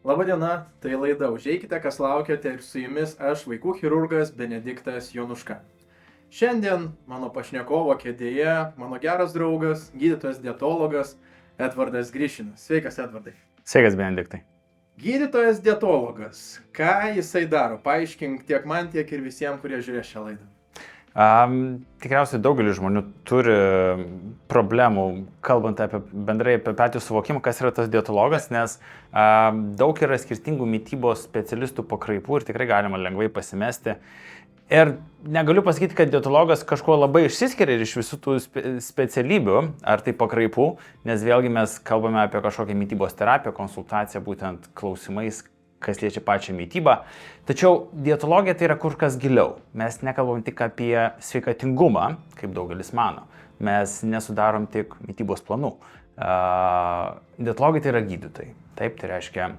Labadiena, tai laida Užeikite, kas laukiate, ir su jumis aš, vaikų chirurgas Benediktas Jonuška. Šiandien mano pašnekovo kėdėje mano geras draugas, gydytojas dietologas Edvardas Grišinas. Sveikas, Edvardai. Sveikas, Benediktai. Gydytojas dietologas. Ką jisai daro? Paaiškink tiek man, tiek ir visiems, kurie žiūrės šią laidą. Tikriausiai daugelis žmonių turi problemų, kalbant bendrai apie patį suvokimą, kas yra tas dietologas, nes daug yra skirtingų mitybos specialistų pakraipų ir tikrai galima lengvai pasimesti. Ir negaliu pasakyti, kad dietologas kažkuo labai išsiskiria iš visų tų specialybių ar tai pakraipų, nes vėlgi mes kalbame apie kažkokią mitybos terapiją, konsultaciją būtent klausimais, kas liečia pačią mitybą. Tačiau dietologija tai yra kur kas giliau. Mes nekalbam tik apie sveikatingumą, kaip daugelis mano. Mes nesudarom tik mitybos planų. Dietologai tai yra gydytojai. Taip, tai reiškia,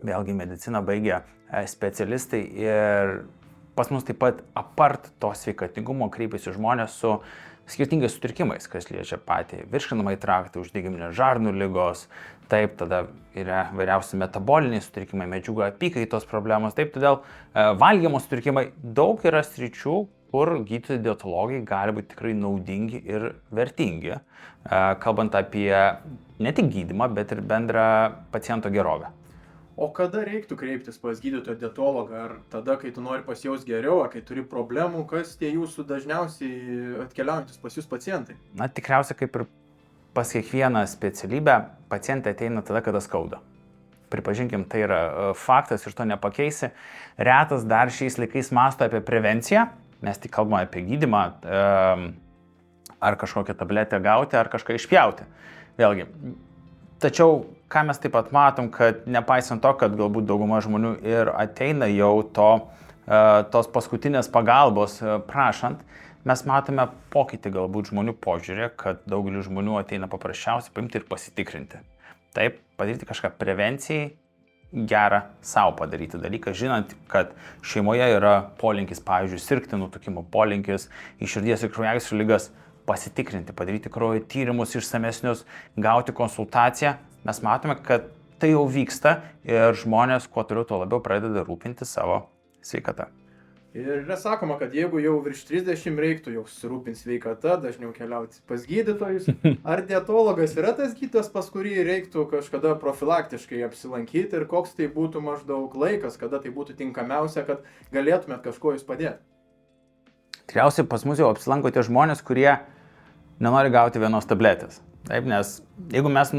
vėlgi mediciną baigia specialistai ir pas mus taip pat apart to sveikatingumo kreipiasi žmonės su skirtingais sutrikimais, kas liečia patį virškinamąjį traktą, uždegiminės žarnų ligos, taip, tada yra vairiausi metaboliniai sutrikimai, medžiagų apykaitos problemos, taip, todėl valgymo sutrikimai, daug yra sričių, kur gydytojai dietologai gali būti tikrai naudingi ir vertingi, kalbant apie ne tik gydymą, bet ir bendrą paciento gerovę. O kada reiktų kreiptis pas gydytoją dietologą? Ar tada, kai tu nori pasijaus geriau, ar kai turi problemų, kas tie jūsų dažniausiai atkeliaujantis pas jūs pacientai? Na, tikriausiai kaip ir pas kiekvieną specialybę, pacientai ateina tada, kada skauda. Pripažinkim, tai yra faktas ir to nepakeisi. Retas dar šiais laikais mąsto apie prevenciją, mes tik kalbame apie gydymą, ar kažkokią tabletę gauti, ar kažką išpjauti. Vėlgi. Tačiau, ką mes taip pat matom, kad nepaisant to, kad galbūt dauguma žmonių ir ateina jau tos paskutinės pagalbos prašant, mes matome pokytį galbūt žmonių požiūrį, kad daugelis žmonių ateina paprasčiausiai paimti ir pasitikrinti. Taip, padaryti kažką prevencijai, gerą savo padaryti dalyką, žinant, kad šeimoje yra polinkis, pavyzdžiui, sirgti nutukimo polinkis, į širdies ir kraujagyslių ligas, pasitikrinti, padaryti kraujo tyrimus išsamesnius, gauti konsultaciją. Mes matome, kad tai jau vyksta ir žmonės kuo toliau, tuo labiau pradeda rūpinti savo sveikatą. Ir yra sakoma, kad jeigu jau virš 30 reiktų jau susirūpinti sveikata, dažniau keliauti pas gydytojus. Ar dietologas yra tas gydytojas, pas kurį reiktų kažkada profilaktiškai apsilankyti ir koks tai būtų maždaug laikas, kada tai būtų tinkamiausia, kad galėtumėt kažko jūs padėti? Tikriausiai pas mus jau apsilanko tie žmonės, kurie nenori gauti vienos tabletės. Taip, nes jeigu mes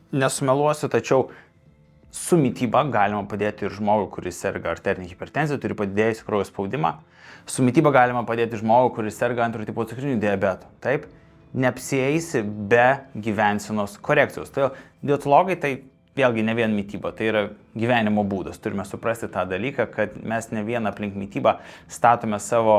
nesumeluosiu, tačiau su mityba galima padėti ir žmogui, kuris serga arterinė hipertenzija, turi padidėjusį kraujo spaudimą. Su mityba galima padėti žmogui, kuris serga antro tipo cukriniu diabetu. Taip, neapsieisi be gyvensenos korekcijos. Tai dietologai tai vėlgi ne vien mityba, tai yra gyvenimo būdas. Turime suprasti tą dalyką, kad mes ne vien aplink mitybą statome savo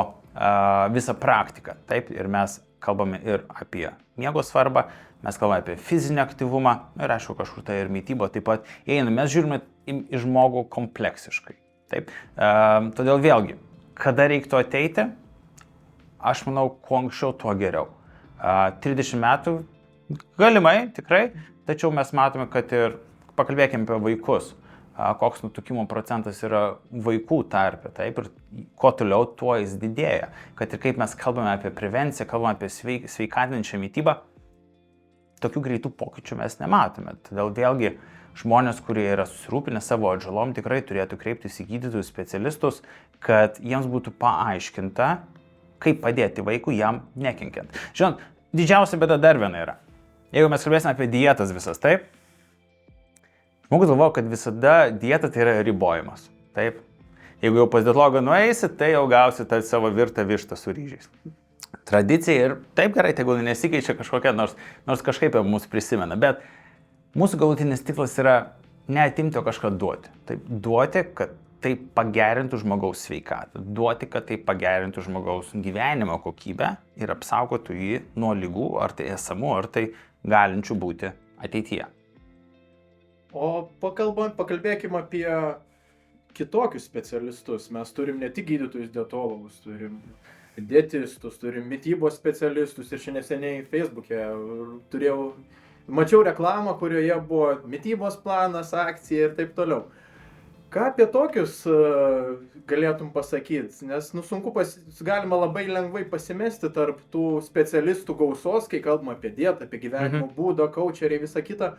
visą praktiką. Taip, ir mes kalbame ir apie miego svarbą, mes kalbame apie fizinį aktyvumą ir aišku kažkur tai ir mityba taip pat eina. Mes žiūrime į žmogų kompleksiškai. Taip. Todėl vėlgi, kada reiktų ateiti, aš manau, kuo anksčiau, tuo geriau. 30 metų galimai, tikrai, tačiau mes matome, kad ir pakalbėkime apie vaikus, koks nutukimo procentas yra vaikų tarpe, taip, ir kuo toliau, tuo jis didėja. Kad ir kaip mes kalbame apie prevenciją, kalbame apie sveikatinančią mitybą, tokių greitų pokyčių mes nematome. Todėl vėlgi žmonės, kurie yra susirūpinę savo atžalom, tikrai turėtų kreiptis į gydytojus specialistus, kad jiems būtų paaiškinta, kaip padėti vaikui jam nekenkiant. Žinot, didžiausia bėda dar viena yra. Jeigu mes kalbėsime apie dietas visas, taip, žmogus galvoja, kad visada dieta tai yra ribojimas. Taip. Jeigu jau pas dietologą nueisi, tai jau gausi tą savo virtą vištą su ryžiais. Tradicija ir taip gerai, tegul nesikeičia kažkokia, nors kažkaip mūsų prisimena. Bet mūsų galutinis tikslas yra neatimti, o kažką duoti. Taip, duoti, kad tai pagerintų žmogaus sveikatą. Duoti, kad tai pagerintų žmogaus gyvenimo kokybę ir apsaugotų jį nuo ligų, ar tai esamų, ar tai galinčių būti ateityje. O pakalbėkime apie kitokius specialistus. Mes turim ne tik gydytojus dietologus, turim dietistus, turim mitybos specialistus ir šiandien neseniai Facebook'e mačiau reklamą, kurioje buvo mitybos planas, akcija ir taip toliau. Ką apie tokius galėtum pasakyti? Nes sunku galima labai lengvai pasimesti tarp tų specialistų gausos, kai kalbama apie dietą, apie gyvenimo būdą, coacheriai, visą kitą.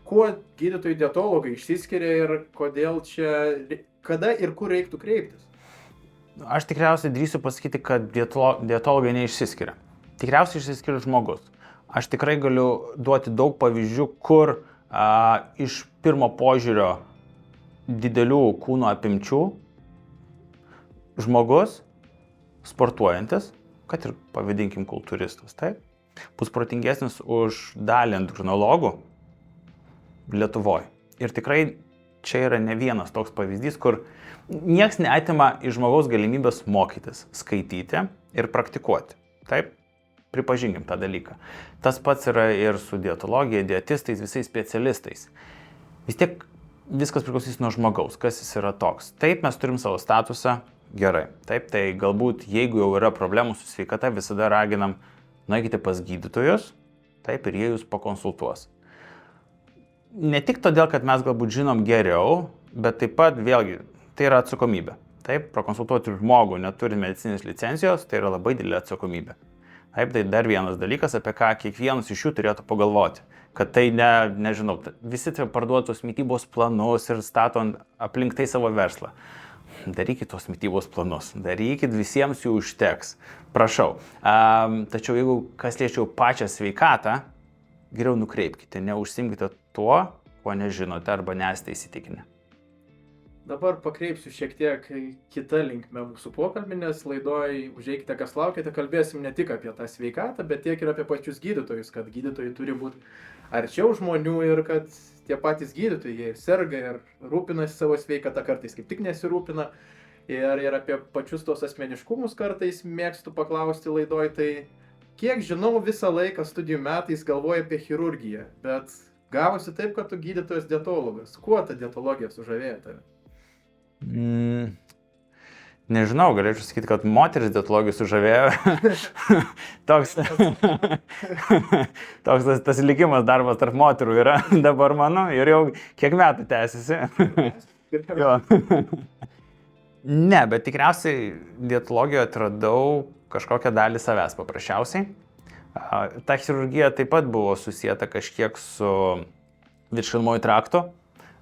Kuo gydytojai dietologai išsiskiria ir kodėl čia, kada ir kur reiktų kreiptis? Aš tikriausiai drįsiu pasakyti, kad dietologai neišsiskiria. Tikriausiai išsiskiria žmogus. Aš tikrai galiu duoti daug pavyzdžių, kur iš pirmo požiūrio didelių kūno apimčių žmogus, sportuojantis, kad ir pavadinkim kultūristas, taip, bus protingesnis už dalį endokrinologų Lietuvoje. Ir tikrai čia yra ne vienas toks pavyzdys, kur nieks neatima iš žmogaus galimybės mokytis, skaityti ir praktikuoti. Taip, pripažinkim tą dalyką. Tas pats yra ir su dietologija, dietistais, visais specialistais. Vis tiek viskas priklausys nuo žmogaus, kas jis yra toks. Taip, mes turim savo statusą, gerai. Taip, tai galbūt jeigu jau yra problemų su sveikata, visada raginam, nueikite pas gydytojus, taip, ir jie jūs pakonsultuos. Ne tik todėl, kad mes galbūt žinom geriau, bet taip pat vėlgi, tai yra atsakomybė. Taip, prakonsultuoti žmogų neturint medicinės licencijos, tai yra labai didelė atsakomybė. Taip, tai dar vienas dalykas, apie ką kiekvienas iš jų turėtų pagalvoti. Kad tai nežinau, visi parduotus mitybos planus ir stato aplink tai savo verslą. Darykit tos mitybos planus, darykit, visiems jų užteks. Prašau. Tačiau jeigu kas liečia pačią sveikatą, geriau nukreipkite, neužsimkite tuo, ko nežinote arba nesate įsitikinę. Dabar pakreipsiu šiek tiek kitą linkmę mūsų pokalbį, nes laidoj užeikite, kas laukite, kalbėsim ne tik apie tą sveikatą, bet tiek ir apie pačius gydytojus, kad gydytojai turi būti arčiau žmonių ir kad tie patys gydytojai, jie ir serga, ir rūpinasi savo sveikatą, kartais kaip tik nesirūpina. Ir apie pačius tos asmeniškumus kartais mėgstu paklausti laidoj, tai kiek žinau, visą laiką studijų metais galvoju apie chirurgiją, bet gavosi taip, kad tu gydytojas dietologas. Kuo ta dietologija sužavėjo tave? Nežinau, galėčiau sakyti, kad moteris dietologijų sužavėjo. toks tas likimas darbas tarp moterų yra dabar mano ir jau kiek metų tęsiasi. Ne, bet tikriausiai dietologijoje atradau kažkokią dalį savęs paprasčiausiai. Ta chirurgija taip pat buvo susijęta kažkiek su virškinamųjų traktu.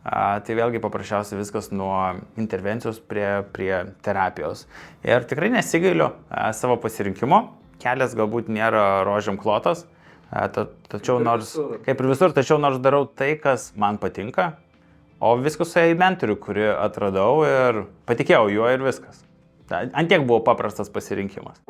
Tai vėlgi paprasčiausiai viskas nuo intervencijos prie terapijos. Ir tikrai nesigailiu savo pasirinkimo. Kelias galbūt nėra rožėm klotas, tačiau nors, kaip ir visur, tačiau nors darau tai, kas man patinka, o viskas su mentoriu, kurį atradau ir patikėjau juo ir viskas. Ant tiek buvo paprastas pasirinkimas.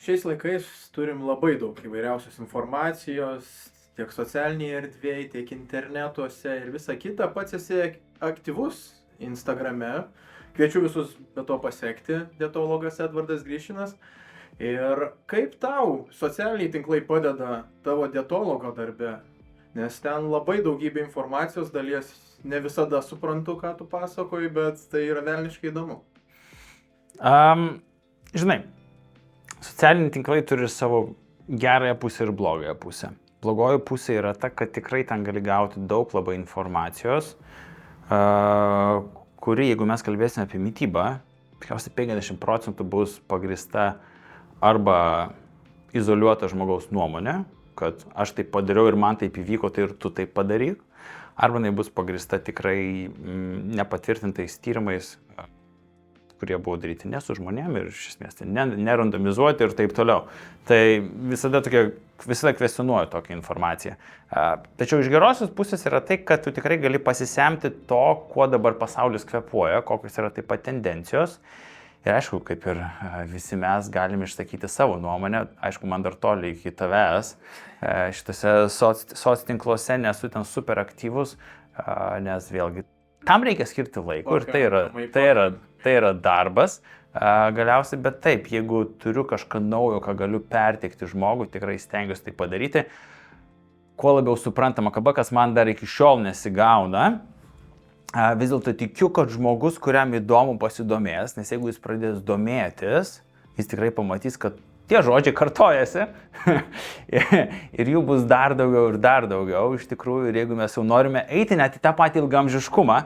Šiais laikais turim labai daug įvairiausios informacijos, tiek socialinėje erdvėje, tiek internetuose ir visa kita. Pats esi aktyvus Instagrame. Kviečiu visus be to pasekti, dietologas Edvardas Grišinas. Ir kaip tau socialiniai tinklai padeda tavo dietologo darbe? Nes ten labai daugybė informacijos, dalies ne visada suprantu, ką tu pasakoji, bet tai yra velniškai įdomu. Žinai, socialiniai tinklai turi savo gerąją pusę ir blogąją pusę. Blogoji pusė yra ta, kad tikrai ten gali gauti daug labai informacijos, kuri, jeigu mes kalbėsime apie mitybą, tikriausiai 50% bus pagrįsta arba izoliuota žmogaus nuomonė, kad aš taip padariau ir man taip įvyko, tai ir tu taip padaryk, arba jinai bus pagrįsta tikrai nepatvirtintais tyrimais, kurie buvo daryti ne su žmonėm ir iš esmės nerandomizuoti ir taip toliau. Tai visada kvestionuoju tokią informaciją. Tačiau iš gerosios pusės yra tai, kad tu tikrai gali pasisemti to, kuo dabar pasaulis kvėpuoja, kokios yra taip pat tendencijos. Ir aišku, kaip ir visi mes galime išsakyti savo nuomonę, aišku, man dar toli iki tavęs, šitose soc tinkluose nesu ten super aktyvus, nes vėlgi tam reikia skirti laiko ir tai yra darbas. Galiausiai, bet taip, jeigu turiu kažką naujo, ką galiu perteikti žmogui, tikrai stengiuosi tai padaryti. Kuo labiau suprantama kalba, kas man dar iki šiol nesigauna, vis dėlto tikiu, kad žmogus, kuriam įdomu pasidomės, nes jeigu jis pradės domėtis, jis tikrai pamatys, kad tie žodžiai kartojasi ir jų bus dar daugiau ir dar daugiau. Iš tikrųjų, ir jeigu mes jau norime eiti net į tą patį ilgaamžiškumą,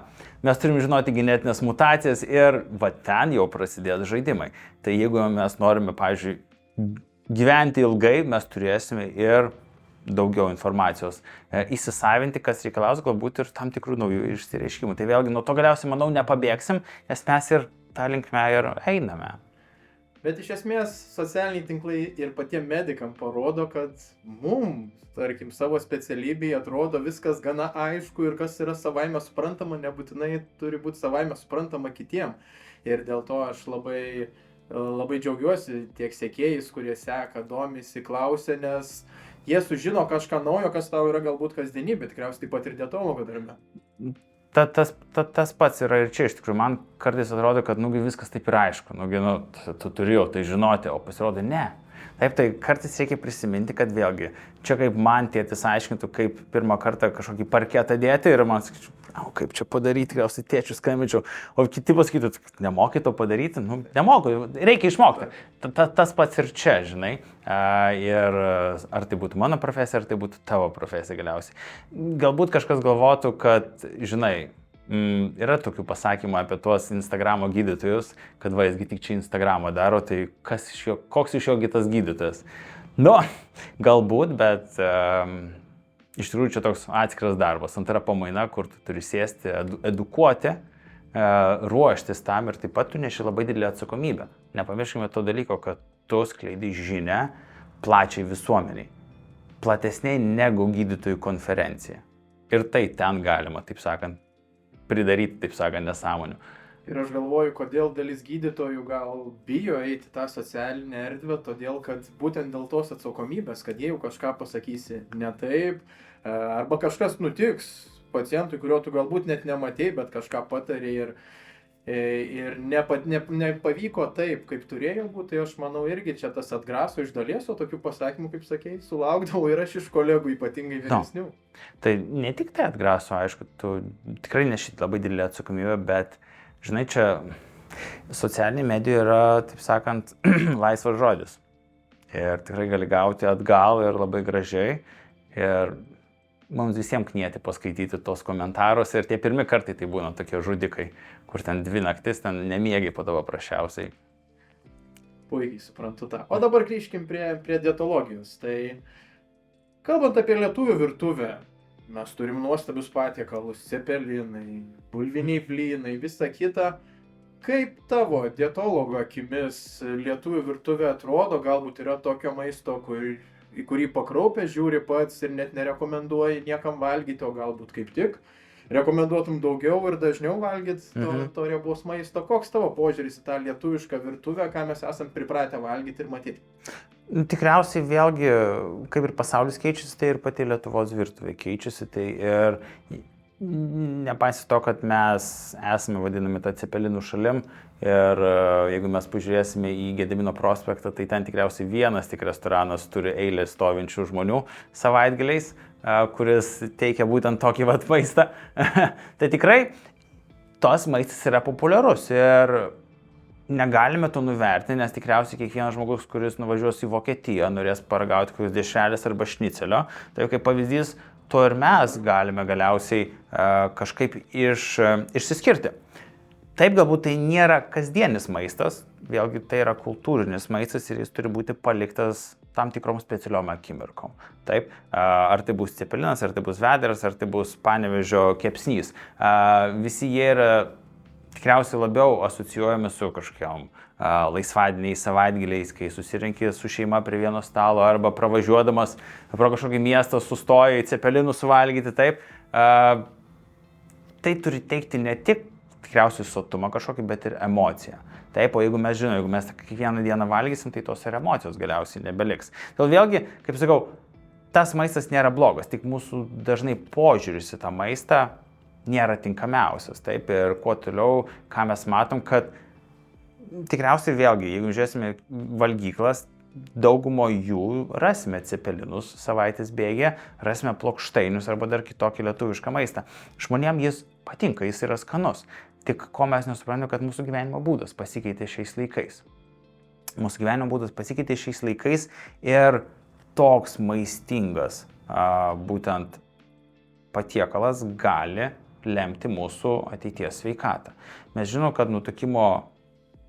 mes turim žinoti genetinės mutacijas ir va ten jau prasidės žaidimai. Tai jeigu mes norime, pavyzdžiui, gyventi ilgai, mes turėsime ir daugiau informacijos įsisavinti, kas reikalaus galbūt ir tam tikrų naujų išsireiškimų. Tai vėlgi nuo to galiausiai, manau, nepabėgsim, nes mes ir tą linkmę ir einame. Bet iš esmės socialiniai tinklai ir patiem medikam parodo, kad mums, tarkim, savo specialybėje atrodo viskas gana aišku ir kas yra savaime suprantama, nebūtinai turi būti savaime suprantama kitiem. Ir dėl to aš labai džiaugiuosi tiek sekėjais, kurie seka, domisi, klausia, nes jie sužino kažką naujo, kas tau yra galbūt kasdienybė, tikriausiai taip pat ir dietologo darbe. Tas pats yra ir čia, iš tikrųjų, man kartais atrodo, kad viskas taip ir aišku, tu turi jau tai žinoti, o pasirodo ne. Taip, tai kartais reikia prisiminti, kad vėlgi, čia kaip man tėtis aiškintų, kaip pirmą kartą kažkokį parketą dėti ir man sakyčiau, kaip čia padaryti, tikriausiai tėčius skambinčiau, o kiti pasakytų, nemokai to padaryti, nemoku, reikia išmokti. Tas pats ir čia, žinai, ir ar tai būtų mano profesija, ar tai būtų tavo profesija galiausiai. Galbūt kažkas galvotų, kad, žinai, yra tokių pasakymų apie tuos Instagramo gydytojus, kad vaizgi tik čia Instagramą daro, tai koks iš jo tas gydytojas? Galbūt, bet iš tikrųjų čia toks atskiras darbas. Antra pamaina, kur tu turi sėsti, edukuoti, ruoštis tam ir taip pat tu neši labai didelį atsakomybę. Nepamirškime to dalyko, kad tu skleidi žinią plačiai visuomeniai, platesniai negu gydytojų konferencija. Ir tai ten galima, taip sakant, pridaryti, taip sakant, nesąmonių. Ir aš galvoju, kodėl dalis gydytojų gal bijo eiti tą socialinę erdvę, todėl kad būtent dėl tos atsakomybės, kad jeigu kažką pasakysi ne taip, arba kažkas nutiks pacientui, kurio tu galbūt net nematei, bet kažką patarė ir nepavyko taip, kaip turėjo būti, tai aš manau irgi čia tas atgraso iš dalies, o tokių pasakymų, kaip sakei, sulaukdavau ir aš iš kolegų, ypatingai vyresnių. Tai ne tik tai atgraso, aišku, tu tikrai neši labai didelį atsakomybę, bet žinai, čia socialinė medija yra, taip sakant, laisvas žodis. Ir tikrai gali gauti atgal ir labai gražiai. Ir mums visiems knieti paskaityti tos komentarus. Ir tie pirmi kartai tai būna tokie žudikai, kur ten 2 naktis, ten nemiegiai po to paprasčiausiai. Puikiai suprantu tą. O dabar grįžkim prie dietologijos. Tai kalbant apie lietuvių virtuvę, mes turim nuostabius patiekalus, cepelinai, bulviniai blynai, visa kita. Kaip tavo dietologo akimis lietuvių virtuvė atrodo? Galbūt yra tokio maisto, į kurį pakraupę žiūri pats ir net nerekomenduoji niekam valgyti, o galbūt kaip tik rekomenduotum daugiau ir dažniau valgyti to riebaus maisto. Koks tavo požiūris į tą lietuvišką virtuvę, ką mes esam pripratę valgyti ir matyti? Tikriausiai vėlgi, kaip ir pasaulis keičiasi, tai ir pati Lietuvos virtuvė keičiasi. Tai ir nepaisant to, kad mes esame vadinami tą cepelinų šalim ir jeigu mes pažiūrėsime į Gedimino prospektą, tai ten tikriausiai vienas tik restoranas turi eilę stovinčių žmonių savaitgaliais, kuris teikia būtent tokį vat maistą. Tai tikrai tos maistas yra populiarus ir negalime to nuvertinti, nes tikriausiai kiekvienas žmogus, kuris nuvažiuos į Vokietiją, norės paragauti kokios dešrelės arba šnicelio. Tai kaip pavyzdys, to ir mes galime galiausiai kažkaip išsiskirti. Taip, galbūt tai nėra kasdienis maistas, vėlgi tai yra kultūrinis maistas ir jis turi būti paliktas tam tikrom specialiom akimirkom. Taip, ar tai bus cepelinas, ar tai bus vederas, ar tai bus Panevėžio kepsnys. Visi jie yra tikriausiai labiau asocijuojami su kažkokiam laisvadieniais, savaitgaliais, kai susirinki su šeima prie vieno stalo arba pravažiuodamas pro kažkokį miestą sustoji cepelinų suvalgyti, taip. Tai turi teikti ne tik tikriausiai sotumą kažkokį, bet ir emociją. Taip, o jeigu mes žinome, jeigu mes kiekvieną dieną valgysim, tai tos ir emocijos galiausiai nebeliks. Todėl vėlgi, kaip sakau, tas maistas nėra blogas, tik mūsų dažnai požiūris į tą maistą nėra tinkamiausias. Taip, ir kuo toliau, ką mes matom, kad tikriausiai vėlgi, jeigu žiūrėsime valgyklas, daugumo jų rasime cepelinus savaitės bėgė, rasime plokštainius arba dar kitokį lietuvišką maistą. Žmonėms jis patinka, jis yra skanus. Tik ko mes nesuprantame, kad mūsų gyvenimo būdas pasikeitė šiais laikais. Mūsų gyvenimo būdas pasikeitė šiais laikais ir toks maistingas būtent patiekalas gali lemti mūsų ateities sveikatą. Mes žinom, kad nutukimo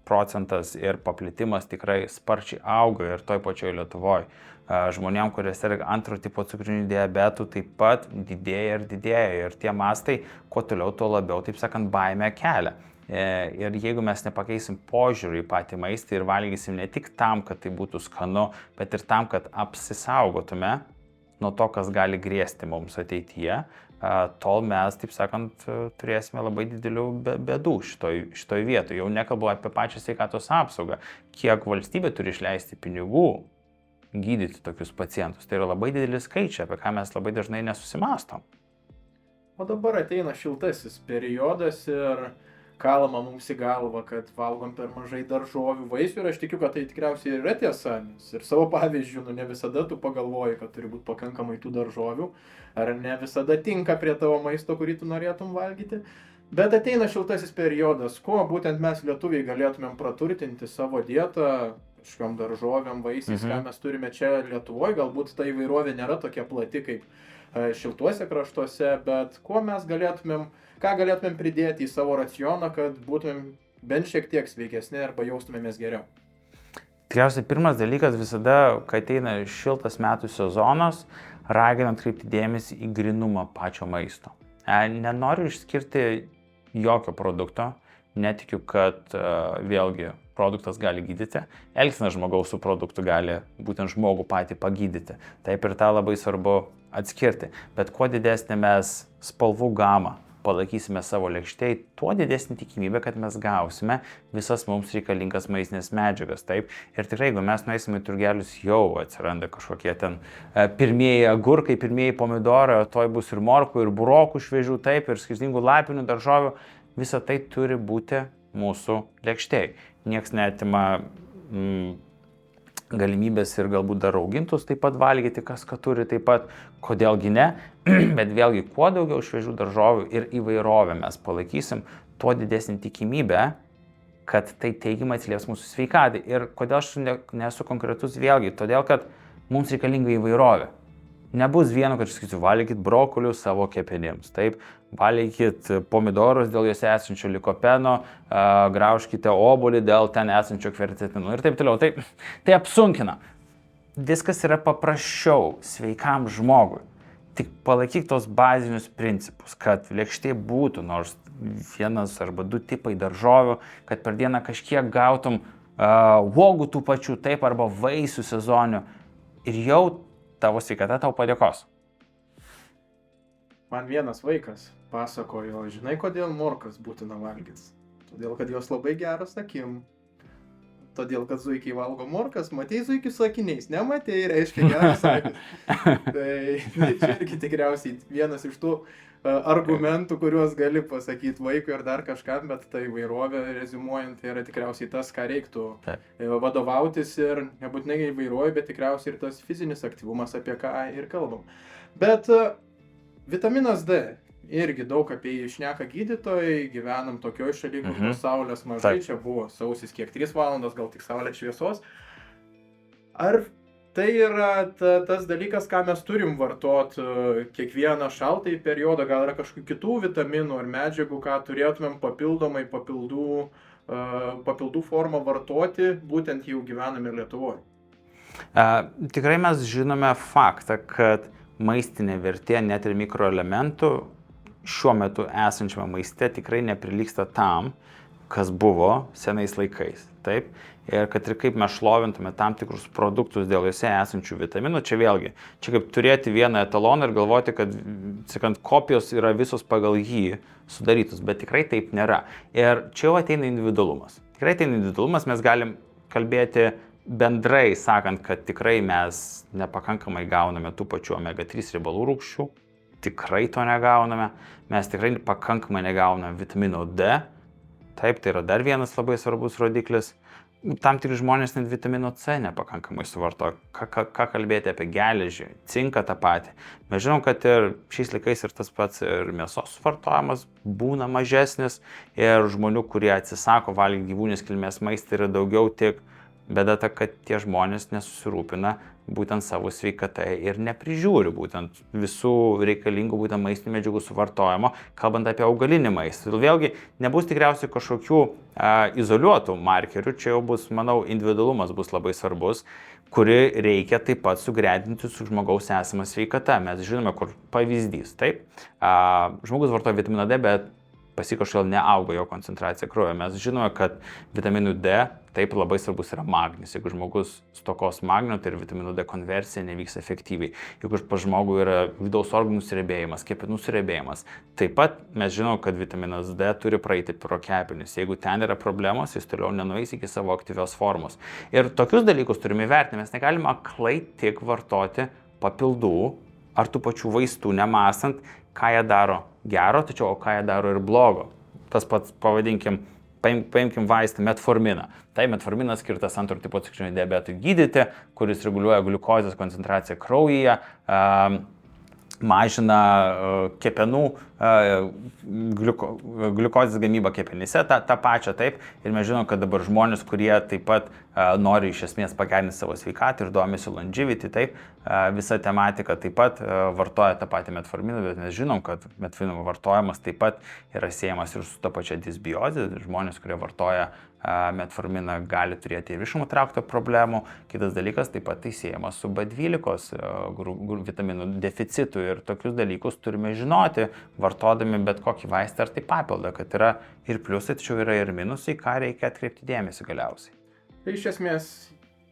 procentas ir paplitimas tikrai sparčiai auga ir toj pačioj Lietuvoje. Žmonėm, kurie serga antro tipo cukriniu diabetu, taip pat didėja ir didėja. Ir tie mastai, kuo toliau, tuo labiau, taip sakant, baimę kelia. Ir jeigu mes nepakeisim požiūrį į patį maistą ir valgysim ne tik tam, kad tai būtų skanu, bet ir tam, kad apsisaugotume nuo to, kas gali grėsti mums ateityje, tol mes, taip sakant, turėsime labai didelių bėdų šitoj vietoje. Jau nekalbu apie pačią sveikatos apsaugą, kiek valstybė turi išleisti pinigų gydyti tokius pacientus. Tai yra labai didelis skaičiai, apie ką mes labai dažnai nesusimastom. O dabar ateina šiltasis periodas ir kalama mums į galvą, kad valgom per mažai daržovių, vaisių ir aš tikiu, kad tai tikriausiai yra tiesa, nes ir savo pavyzdžių, ne visada tu pagalvoji, kad turi būti pakankamai tų daržovių, ar ne visada tinka prie tavo maisto, kurį tu norėtum valgyti. Bet ateina šiltasis periodas, kuo būtent mes lietuviai galėtumėm praturtinti savo dietą, kažkokiom daržovėm, vaisiais, ką mes turime čia Lietuvoje, galbūt ta įvairovė nėra tokia plati kaip šiltuose kraštuose, bet ką galėtumėm pridėti į savo racioną, kad būtumėm bent šiek tiek sveikesni arba jaustumėmės geriau? Tikriausiai pirmas dalykas visada, kai ateina šiltas metų sezonas, raginant kreipti dėmesį į grinumą pačio maisto. Nenoriu išskirti jokio produkto, netikiu, kad vėlgi produktas gali gydyti. Elgsena žmogaus su produktu gali būtent žmogų patį pagydyti. Taip ir tą labai svarbu atskirti. Bet kuo didesnė mes spalvų gamą palaikysime savo lėkštėje, tuo didesnė tikimybė, kad mes gausime visas mums reikalingas maistinės medžiagas. Taip. Ir tikrai, jeigu mes nueisime į turgelius, jau atsiranda kažkokie ten pirmieji agurkai, pirmieji pomidorai, o toj bus ir morkų, ir burokų šviežių, taip, ir skirtingų lapinių daržovių. Visa tai turi būti mūsų lėkštėje. Niekas neatima galimybės ir galbūt dar augintus taip pat valgyti, kas ką turi taip pat, kodėlgi ne, bet vėlgi, kuo daugiau šviežių daržovių ir įvairovę mes palaikysim, tuo didesnė tikimybė, kad tai teigiamai atsilieps mūsų sveikatai. Ir kodėl aš nesu konkretus vėlgi, todėl kad mums reikalinga įvairovė. Nebus vieno, kad aš sakysiu, valgykit brokolių savo kepenims, taip, valgykit pomidorus dėl juose esančio likopeno, graužkite obuolį dėl ten esančio kvercetinų ir taip toliau. Tai apsunkina. Viskas yra paprasčiau sveikam žmogui. Tik palaikyk tos bazinius principus, kad lėkštėje būtų nors vienas arba du tipai daržovių, kad per dieną kažkiek gautum uogų tų pačių, taip, arba vaisių sezonių ir jau tavo sveikata tau padėkos. Man vienas vaikas pasakojo, žinai, kodėl morkas būtina valgyti? Todėl, kad jos labai geras akim. Todėl, kad zuikiai valgo morkas, matei zuikių su akiniais, nematei, reiškia geras akis. Tai čia irgi tikriausiai vienas iš tų argumentų, kuriuos gali pasakyti vaikui ir dar kažkam, bet tai įvairovė, reziumuojant, tai yra tikriausiai tas, ką reiktų vadovautis ir nebūtinai įvairovė, bet tikriausiai ir tas fizinis aktyvumas, apie ką ir kalbam. Bet vitaminas D, irgi daug apie jį šneka gydytojai, gyvenam tokioj šaly, kur saulės mažai, čia buvo sausis kiek 3 valandos, gal tik saulės šviesos. Ar tai yra tas dalykas, ką mes turim vartoti kiekvieną šaltąjį periodą, gal yra kažkokių kitų vitaminų ar medžiagų, ką turėtumėm papildomai papildų formą vartoti, būtent jau gyvename Lietuvoje? Tikrai mes žinome faktą, kad maistinė vertė net ir mikroelementų šiuo metu esančiame maiste tikrai neprilygsta tam, kas buvo senais laikais. Taip? Ir kad ir kaip mes šlovintume tam tikrus produktus dėl juose esančių vitaminų, čia vėlgi, čia kaip turėti vieną etaloną ir galvoti, kad, sakant, kopijos yra visos pagal jį sudarytus, bet tikrai taip nėra. Ir čia jau ateina individualumas. Tikrai ateina individualumas, mes galim kalbėti bendrai, sakant, kad tikrai mes nepakankamai gauname tų pačių omega 3 riebalų rūgščių. tikrai to negauname, mes tikrai pakankamai negauname vitamino D, taip, tai yra dar vienas labai svarbus rodiklis. Tam tikri žmonės net vitamino C nepakankamai suvartoja. Ką kalbėti apie geležį, cinką tą patį. Mes žinom, kad ir šiais laikais ir tas pats ir mėsos suvartojimas būna mažesnis ir žmonių, kurie atsisako valgyti gyvūninės kilmės maistą, yra daugiau, tik bėda ta, kad tie žmonės nesusirūpina būtent savo sveikatai ir neprižiūri būtent visų reikalingų būtent maistinių medžiagų suvartojimo, kalbant apie augalinį maistą. Ir vėlgi nebus tikriausiai kažkokių izoliuotų markerių, čia jau bus, manau, individualumas bus labai svarbus, kuri reikia taip pat sugretinti su žmogaus esama sveikata. Mes žinome, kur pavyzdys, taip, žmogus vartoja vitaminą D, bet pas jį kažkodėl neauga jo koncentracija kraujo. Mes žinome, kad vitaminų D taip labai svarbus yra magnis. Jeigu žmogus stokos magnio, tai ir vitaminų D konversija nevyks efektyviai. Jeigu pas žmogų yra vidaus organų suriebėjimas, kepenų suriebėjimas, taip pat mes žinome, kad vitaminas D turi praeiti pro kepenis. Jeigu ten yra problemos, jis toliau nenueis iki savo aktyvios formos. Ir tokius dalykus turime įvertinti. Mes negalime aklai tik vartoti papildų ar tų pačių vaistų, nemastant, ką jie daro gero, tačiau ką jie daro ir blogo. Tas pats, pavadinkim, paimkim vaistą metforminą. Tai metforminas skirtas antro tipo cukriniui diabetui gydyti, kuris reguliuoja gliukozės koncentraciją kraujyje, mažina kepenų gliukozės gamybą kepenyse, tą pačią, taip. Ir mes žinom, kad dabar žmonės, kurie taip pat nori iš esmės pagerinti savo sveikatą ir domisi longevity, taip, visa tematika taip pat vartoja tą patį metforminą, bet mes žinom, kad metformino vartojimas taip pat yra siejamas ir su ta pačia disbiozė. Žmonės, kurie vartoja metforminą, gali turėti ir virškinimo trakto problemų. Kitas dalykas, taip pat tai siejamas su B12 vitaminų deficitu ir tokius dalykus turime žinoti, vartodami bet kokį vaistą ar tai papildą, kad yra ir pliusai, tačiau yra ir minusai, ką reikia atkreipti dėmesį galiausiai. Tai iš esmės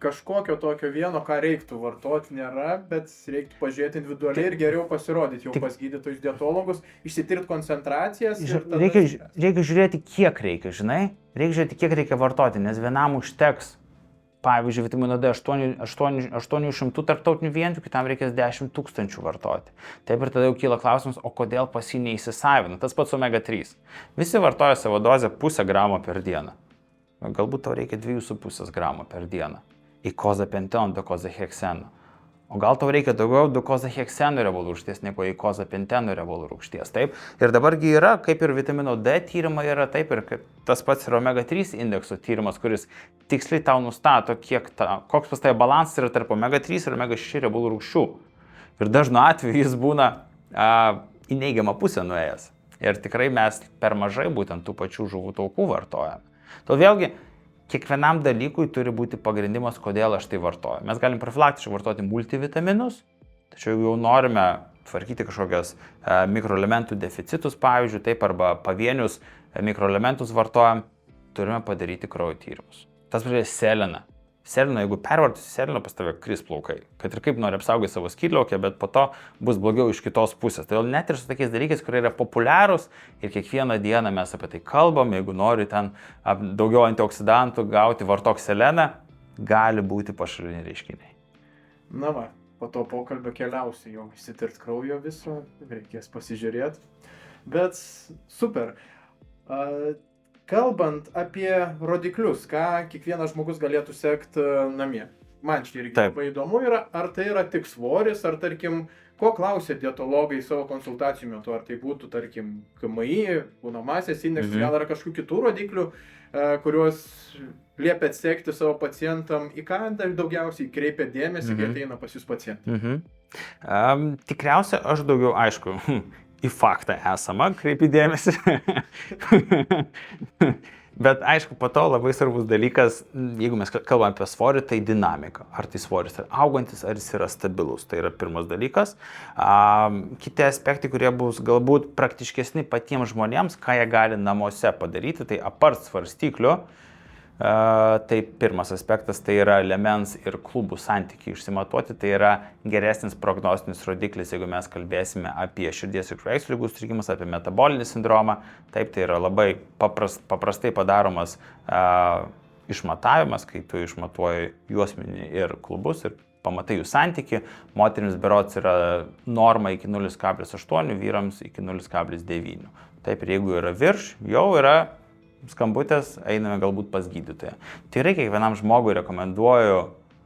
kažkokio tokio vieno, ką reiktų vartoti, nėra, bet reiktų pažiūrėti individualiai ir geriau pasirodyti jau pas gydytojus dietologus, išsitirti koncentracijas. Reikia žiūrėti, kiek reikia, žinai? Reikia žiūrėti, kiek reikia vartoti, nes vienam užteks, pavyzdžiui, vitamino D 800 tarptautinių vienetų, kitam reikės 10 000 vartoti. Taip ir tada jau kyla klausimas, o kodėl pas jį neįsisavina? Tas pats omega 3. Visi vartoja savo dozę 0,5 gramo per dieną. Galbūt tau reikia 2,5 gramo per dieną. Ikozapenteno, dokozahekseno. O gal tau reikia daugiau dokozahekseno riebalų rūgšties negu ikozapenteno riebalų rūgšties, taip? Ir dabargi yra, kaip ir vitamino D tyrimai yra, taip ir tas pats ir omega 3 indekso tyrimas, kuris tiksliai tau nustato, koks pas tai balansas yra tarp omega 3 ir omega 6 riebalų rūgščių. Ir dažnu atveju jis būna į neigiamą pusę nuėjęs. Ir tikrai mes per mažai būtent tų pačių žuvų taukų vartojame. Todėl vėlgi, kiekvienam dalykui turi būti pagrindimas, kodėl aš tai vartoju. Mes galim profilaktiškai vartoti multivitaminus, tačiau jeigu jau norime tvarkyti kažkokias mikroelementų deficitus, pavyzdžiui, taip, arba pavienius mikroelementus vartojam, turime padaryti kraujo tyrimus. Tas pažiūrėjai seliną. Selino, jeigu pervartysi selino, pas tave kris plaukai. Kad ir kaip nori apsaugoti savo skydliaukę, bet po to bus blogiau iš kitos pusės. Todėl net ir su tokiais dalykais, kurie yra populiarūs ir kiekvieną dieną mes apie tai kalbam, jeigu nori ten daugiau antioksidantų gauti, vartok seleną, gali būti pašaliniai reiškiniai. Na va, po to pokalbio keliausiu jau išsitirt kraujo viso, reikės pasižiūrėti. Bet super. Kalbant apie rodiklius, ką kiekvienas žmogus galėtų sekti namie. Man čia irgi labai įdomu yra, ar tai yra tik svoris, ar tarkim, ko klausia dietologai savo konsultacijų metu, ar tai būtų, tarkim, KMI, kūno masės indeksas, gal yra kažkokių kitų rodiklių, kuriuos liepia sekti savo pacientam, į ką daugiausiai kreipia dėmesį, kai ateina pas jūs pacientai. Tikriausiai aš daugiau, aišku, į faktą esamą kreipi dėmesį. Bet aišku, po to labai svarbus dalykas, jeigu mes kalbame apie svorį, tai dinamika. Ar tai svoris yra augantis, ar jis yra stabilus. Tai yra pirmas dalykas. Kiti aspektai, kurie bus galbūt praktiškesni patiems žmonėms, ką jie gali namuose padaryti, tai apart svarstyklių. Tai pirmas aspektas, tai yra liemens ir klubų santykiai išsimatuoti, tai yra geresnis prognostinis rodiklis, jeigu mes kalbėsime apie širdies ir kraujagyslių ligų sutrikimus, apie metabolinį sindromą. Taip, tai yra labai paprastai padaromas išmatavimas, kai tu išmatuoji juosmenį ir klubus ir pamatai jų santyki, moterims berods yra norma iki 0,8, vyrams iki 0,9. Taip, ir jeigu yra virš, jau yra skambutės, einame galbūt pas gydytoją. Tikrai kiekvienam žmogui rekomenduoju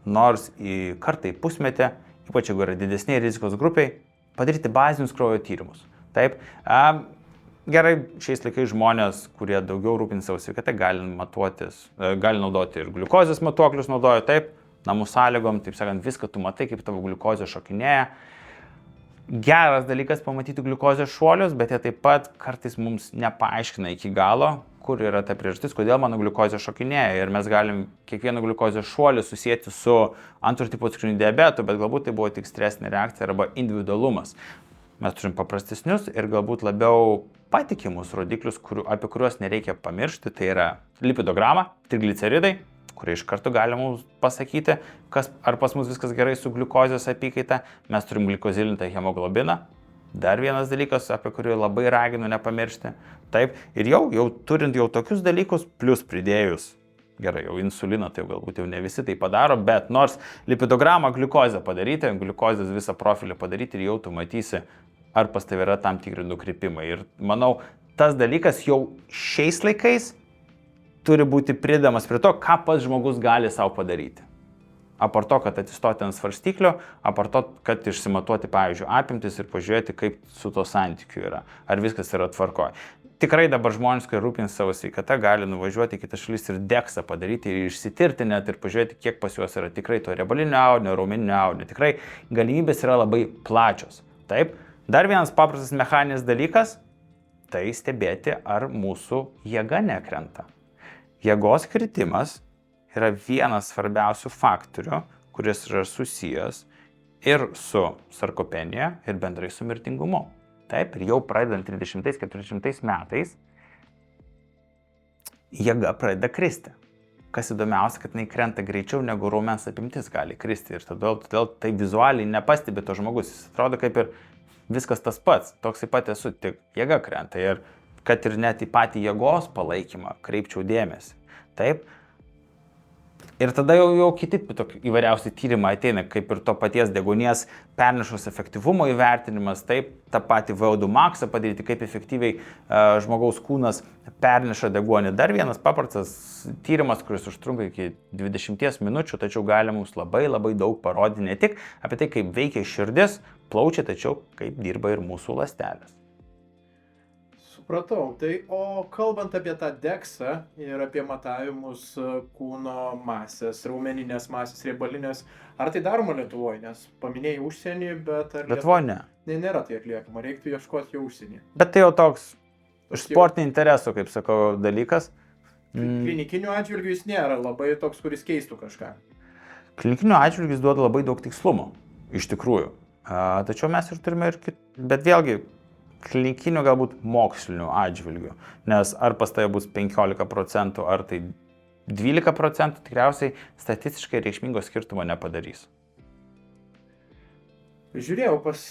nors į kartą į pusmetį, ypač jeigu yra didesniai rizikos grupiai, padaryti bazinius kraujo tyrimus. Taip, gerai, šiais laikais žmonės, kurie daugiau rūpins savo sveikatą, gali naudoti ir gliukozės matuoklius, naudoja taip, namų sąlygom, taip sakant, viską tu matai, kaip tavo gliukozė šokinėja. Geras dalykas pamatyti gliukozės šuolius, bet jie taip pat kartais mums nepaaiškina iki galo, kur yra ta priežastis, kodėl mano gliukozė šokinėja. Ir mes galim kiekvieną gliukozės šuolį susijęti su antro tipo cukriniu diabetu, bet galbūt tai buvo tik stresinė reakcija arba individualumas. Mes turim paprastesnius ir galbūt labiau patikimus rodiklius, apie kuriuos nereikia pamiršti. Tai yra lipidograma, trigliceridai, kurie iš karto gali mums pasakyti, ar pas mus viskas gerai su gliukozės apykaita. Mes turim glikozilintą hemoglobiną. Dar vienas dalykas, apie kurį labai raginu nepamiršti. Taip, ir jau turint tokius dalykus, plus pridėjus, gerai, jau insuliną, tai galbūt jau ne visi tai padaro, bet nors lipidogramą gliukozę padaryti, gliukozės visą profilį padaryti ir jau tu matysi, ar pas tave yra tam tikri nukrypimai. Ir manau, tas dalykas jau šiais laikais turi būti pridamas prie to, ką pats žmogus gali savo padaryti. Apart to, kad atsistoti ant svarstyklio, apart to, kad išsimatuoti, pavyzdžiui, apimtis ir pažiūrėti, kaip su to santykiu yra, ar viskas yra tvarkoje. Tikrai dabar žmonės, kurie rūpins savo sveikatą, gali nuvažiuoti į kitas šalis ir deksą padaryti, ir išsitirti net ir pažiūrėti, kiek pas juos yra tikrai to riebalinio audinio, raumeninio audinio. Tikrai galimybės yra labai plačios. Taip, dar vienas paprastas mechaninis dalykas - tai stebėti, ar mūsų jėga nekrenta. Jėgos kritimas yra vienas svarbiausių faktorių, kuris yra susijęs ir su sarkopenija, ir bendrai su mirtingumu. Taip, ir jau pradedant 30-40 metais jėga pradeda kristi. Kas įdomiausia, kad jinai krenta greičiau negu raumens apimtis gali kristi. Ir todėl tai vizualiai nepastebi to žmogus. Jis atrodo kaip ir viskas tas pats. Toks pat esu, tik jėga krenta. Ir kad ir net į patį jėgos palaikymą kreipčiau dėmesį. Taip. Ir tada jau kiti įvairiausi tyrimai ateina, kaip ir to paties deguonies pernešos efektyvumo įvertinimas, taip, tą patį VO2 maksą padaryti, kaip efektyviai žmogaus kūnas perneša deguonį. Dar vienas paprastas tyrimas, kuris užtrunka iki 20 minučių, tačiau gali mums labai daug parodyti ne tik apie tai, kaip veikia širdis, plaučiai, tačiau kaip dirba ir mūsų ląstelės. Supratau. Tai o kalbant apie tą deksą ir apie matavimus kūno masės, raumeninės masės, riebalinės, ar tai daroma Lietuvoje? Nes paminėjai užsienį, bet ar Lietuvoje ne. Nėra tai atliekama, reiktų ieškoti jau užsienį. Bet tai jau toks sportinio interesų, kaip sakau, dalykas. Klinikiniu atžvilgiu jis nėra labai toks, kuris keistų kažką. Klinikiniu atžvilgiu jis duoda labai daug tikslumo, iš tikrųjų. Tačiau mes ir turime ir bet vėlgi, klinikinių galbūt mokslinių atžvilgių, nes ar pas tai bus 15%, ar tai 12%, tikriausiai statistiškai reikšmingo skirtumo nepadarys. Žiūrėjau pas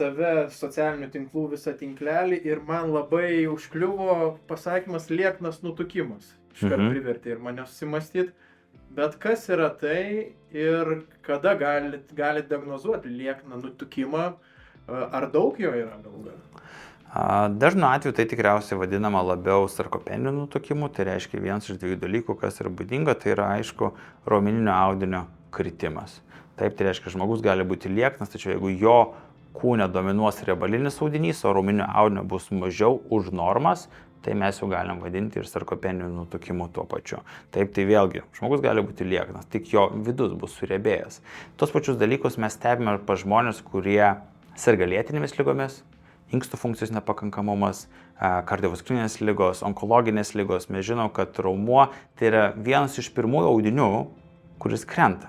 tave socialinių tinklų visą tinklelį ir man labai užkliuvo pasakymas lieknas nutukimas. Iškart privertė ir mane susimastyti, bet kas yra tai ir kada galit diagnozuoti liekną nutukimą, ar daug jo yra galų gale? Dažnu atveju tai tikriausiai vadinama labiau sarkopeniniu nutukimu, tai reiškia vienas iš dviejų dalykų, kas yra būdinga, tai yra aišku raumeninio audinio kritimas. Taip, tai reiškia, žmogus gali būti lieknas, tačiau jeigu jo kūne dominuos riebalinis audinys, o raumeninio audinio bus mažiau už normas, tai mes jau galim vadinti ir sarkopeniniu nutukimu tuo pačiu. Taip, tai vėlgi, žmogus gali būti lieknas, tik jo vidus bus suriebėjęs. Tos pačius dalykus mes stebime pas žmonės, kurie serga lėtinėmis ligomis, inkstų funkcijos nepakankamumas, kardiovaskulinės ligos, onkologinės ligos. Mes žinom, kad raumuo tai yra vienas iš pirmųjų audinių, kuris krenta.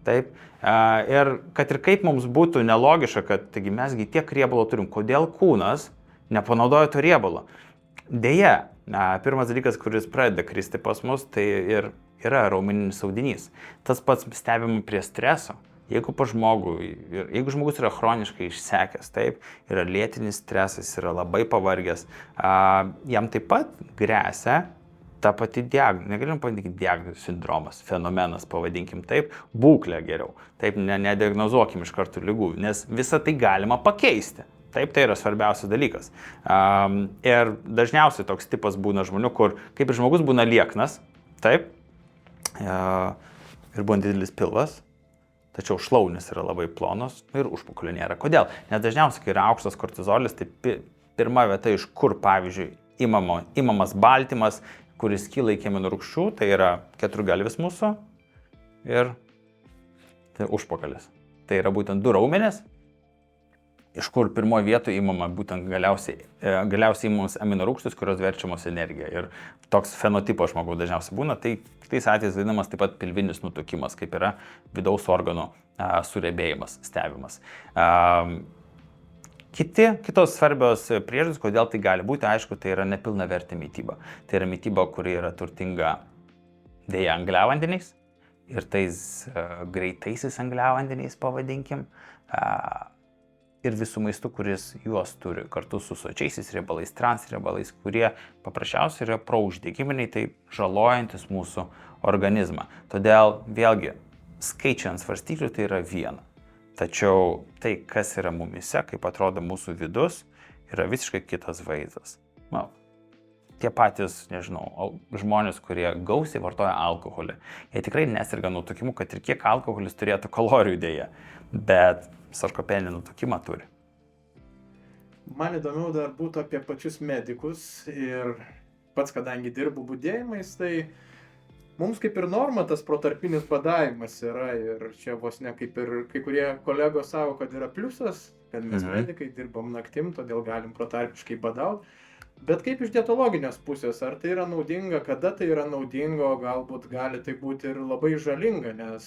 Taip. Ir kad ir kaip mums būtų nelogiška, kad taigi mesgi tiek riebalo turim, kodėl kūnas nepanaudoja to riebalo. Deja, pirmas dalykas, kuris pradeda kristi pas mus, tai ir yra raumeninis audinys. Tas pats stebima prie streso. Jeigu žmogus yra chroniškai išsekęs, taip, yra lėtinis stresas, yra labai pavargęs, jam taip pat gresia ta pati diagnozė, negalim pavadinti diagnozės sindromas, fenomenas, pavadinkim taip, būklė geriau. Taip, nediagnozuokim iš karto lygų, nes visą tai galima pakeisti. Taip, tai yra svarbiausias dalykas. Ir dažniausiai toks tipas būna žmonių, kur kaip ir žmogus būna lieknas, taip, ir būna didelis pilvas, tačiau šlaunis yra labai plonos ir užpakalio nėra. Kodėl? Nes dažniausiai, kai yra aukštas kortizolis, tai pirma vieta, iš kur, pavyzdžiui, imamas baltymas, kuris kyla iki aminorūgščių, tai yra keturgalvis mūsų ir tai užpakalis. Tai yra būtent du raumenys, iš kur pirmoje vietoje imama būtent galiausiai imamas aminorūgštis, kurios verčiamos energija. Ir toks fenotipo žmogaus dažniausiai būna, tai kitais atvejais vadinamas taip pat pilvinis nutukimas, kaip yra vidaus organų surebėjimas, stebimas. Kitos svarbios priežastys, kodėl tai gali būti, aišku, tai yra nepilnavertė mytyba. Tai yra mytyba, kuri yra turtinga dėja angliavandeniais ir tais greitaisiais angliavandeniais, pavadinkim, ir visų maistų, kuris juos turi kartu su sočiaisiais riebalais, transriebalais, kurie paprasčiausiai yra prouždegiminiai, tai žalojantis mūsų organizmą. Todėl vėlgi, skaičiai ant svarstyklių tai yra viena. Tačiau tai, kas yra mumise, kaip atrodo mūsų vidus, yra visiškai kitas vaizdas. Tie patys, nežinau, žmonės, kurie gausiai vartoja alkoholį, jie tikrai nesirga nutukimu, kad ir kiek alkoholis turėtų kalorijų dėja, bet sarkopeninį nutukimą turi. Man įdomiau dar būtų apie pačius medikus ir pats, kadangi dirbu budėjimais, tai mums kaip ir norma tas protarpinis badavimas yra ir čia vos ne kaip ir kai kurie kolegos savo, kad yra pliusas, kad mes medikai dirbam naktim, todėl galim protarpiškai badauti. Bet kaip iš dietologinės pusės, ar tai yra naudinga, kada tai yra naudinga, o galbūt gali tai būti ir labai žalinga, nes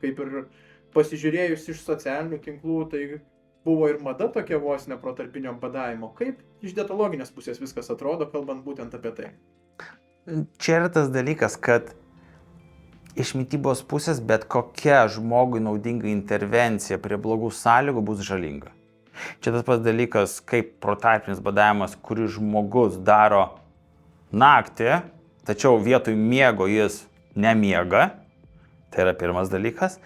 kaip ir pasižiūrėjus iš socialinių tinklų, tai buvo ir mada tokia vos ne protarpinio badavimo. Kaip iš dietologinės pusės viskas atrodo, kalbant būtent apie tai? Čia yra tas dalykas, kad iš mitybos pusės bet kokia žmogui naudinga intervencija prie blogų sąlygų bus žalinga. Čia tas pats dalykas, kaip protarpinis badavimas, kurį žmogus daro naktį, tačiau vietoj miego jis nemiega. Tai yra pirmas dalykas.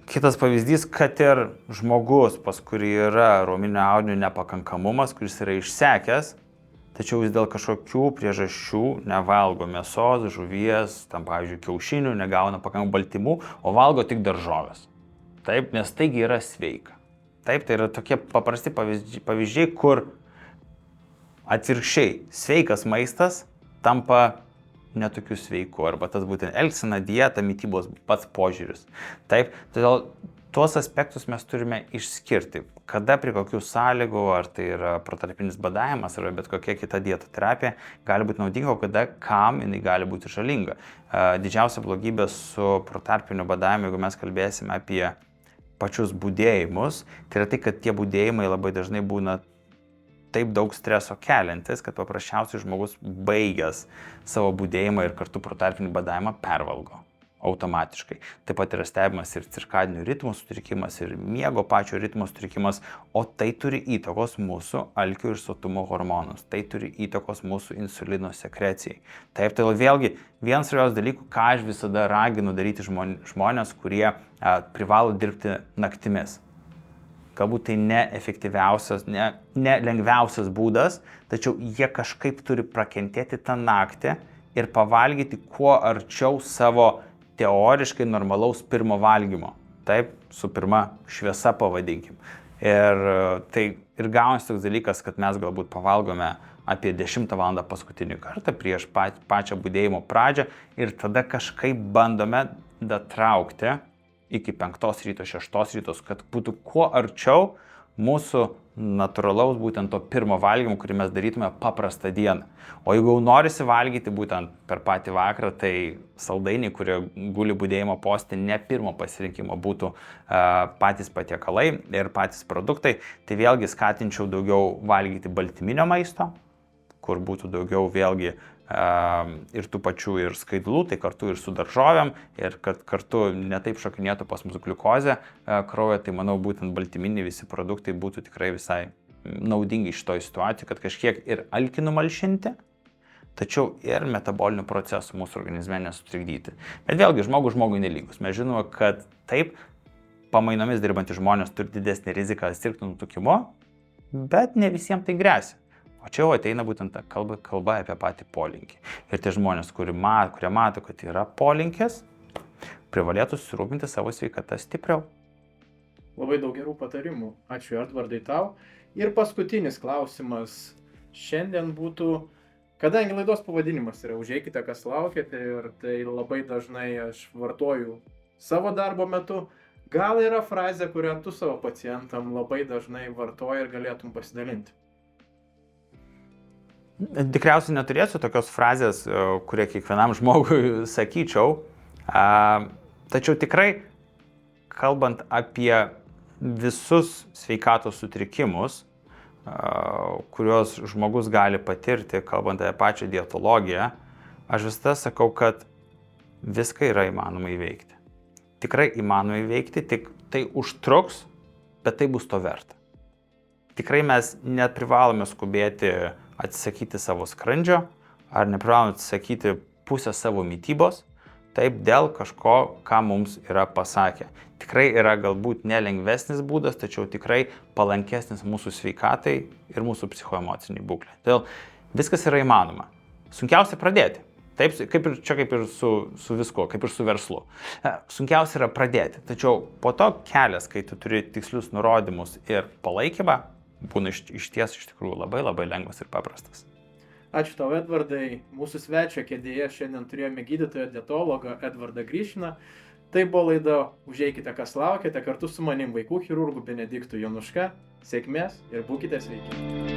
Kitas pavyzdys, kad ir žmogus, pas kurį yra raumeninio audinio nepakankamumas, kuris yra išsekęs, tačiau jis dėl kažkokių priežasčių nevalgo mėsos, žuvies, tam pavyzdžiui kiaušinių, negauna pakankamai baltymų, o valgo tik daržoves. Taip, nes taigi yra sveika. Taip, tai yra tokie paprasti pavyzdžiai, kur atvirkščiai sveikas maistas tampa netokiu sveiku, arba tas būtent elgsena, dieta, mitybos pats požiūris. Taip, todėl tuos aspektus mes turime išskirti, kada prie kokių sąlygų, ar tai yra protarpinis badavimas, ar bet kokia kita dietoterapija, gali būti naudinga, o kada kam jinai gali būti žalinga. Didžiausia blogybė su protarpiniu badavimu, jeigu mes kalbėsime apie pačius budėjimus, tai yra tai, kad tie budėjimai labai dažnai būna taip daug streso keliantis, kad paprasčiausiai žmogus baigęs savo budėjimą ir kartu protarpinį badavimą pervalgo automatiškai. Taip pat yra stebimas ir cirkadinių ritmų sutrikimas, ir miego pačio ritmo sutrikimas, o tai turi įtakos mūsų alkio ir sotumo hormonus, tai turi įtakos mūsų insulino sekrecijai. Taip, tai vėlgi vienas svarbiausių dalykų, ką aš visada raginu daryti žmonės, kurie privalo dirbti naktimis. Galbūt tai neefektyviausias, ne lengviausias būdas, tačiau jie kažkaip turi prakentėti tą naktį ir pavalgyti kuo arčiau savo teoriškai normalaus pirmo valgymo. Taip, su pirma šviesa pavadinkim. Ir tai ir gaunasi toks dalykas, kad mes galbūt pavalgome apie 10 valandą paskutinį kartą prieš pačią budėjimo pradžią ir tada kažkaip bandome datraukti iki 5 ryto, 6 rytos, kad būtų kuo arčiau mūsų natūralaus būtent to pirmo valgymo, kurį mes darytume paprastą dieną. O jeigu jau norisi valgyti būtent per patį vakarą, tai saldainiai, kurie guli budėjimo poste, ne pirmo pasirinkimo būtų patys patiekalai ir patys produktai, tai vėlgi skatinčiau daugiau valgyti baltyminio maisto, kur būtų daugiau vėlgi ir tų pačių ir skaidulų, tai kartu ir su daržovėm, ir kad kartu netaip šokinėtų pas mus gliukozė kraujo, tai manau būtent baltyminiai visi produktai būtų tikrai visai naudingi šitoj situacijai, kad kažkiek ir alkį numalšinti, tačiau ir metabolinių procesų mūsų organizme nesutrikdyti. Bet vėlgi, žmogui nelygus. Mes žinome, kad taip, pamainomis dirbantys žmonės turi didesnį riziką sirgti nutukimu, bet ne visiems tai grėsia. O čia jau ateina būtent ta kalba apie patį polinkį. Ir tie žmonės, kurie mato, kad yra polinkis, privalėtų susirūpinti savo sveikatą stipriau. Labai daug gerų patarimų. Ačiū, Edvardai, tau. Ir paskutinis klausimas šiandien būtų, kadangi laidos pavadinimas yra Užeikite, kas laukiate, ir tai labai dažnai aš vartoju savo darbo metu, gal yra frazė, kurią tu savo pacientam labai dažnai vartoji ir galėtum pasidalinti? Tikriausiai neturėsiu tokios frazės, kurią kiekvienam žmogui sakyčiau, tačiau tikrai, kalbant apie visus sveikatos sutrikimus, kuriuos žmogus gali patirti, kalbant apie pačią dietologiją, aš visada sakau, kad viską yra įmanoma įveikti. Tikrai įmanoma įveikti, tik tai užtruks, bet tai bus to verta. Tikrai mes neprivalome skubėti atsisakyti savo skrandžio, ar neprivalome atsisakyti pusę savo mitybos, taip dėl kažko, ką mums yra pasakę. Tikrai yra galbūt nelengvesnis būdas, tačiau tikrai palankesnis mūsų sveikatai ir mūsų psichoemociniai būklė. Todėl viskas yra įmanoma. Sunkiausia pradėti. Taip, kaip ir su viskuo, kaip ir su verslu. Sunkiausia yra pradėti, tačiau po to kelias, kai tu turi tikslius nurodymus ir palaikymą, būna iš tikrųjų labai lengvas ir paprastas. Ačiū tau, Edvardai. Mūsų svečio kėdėje šiandien turėjome gydytoją dietologą Edvardą Grišiną. Tai buvo laida Užeikite, kas laukiate, kartu su manim vaikų chirurgu Benediktu Jonuška. Sėkmės ir būkite sveiki.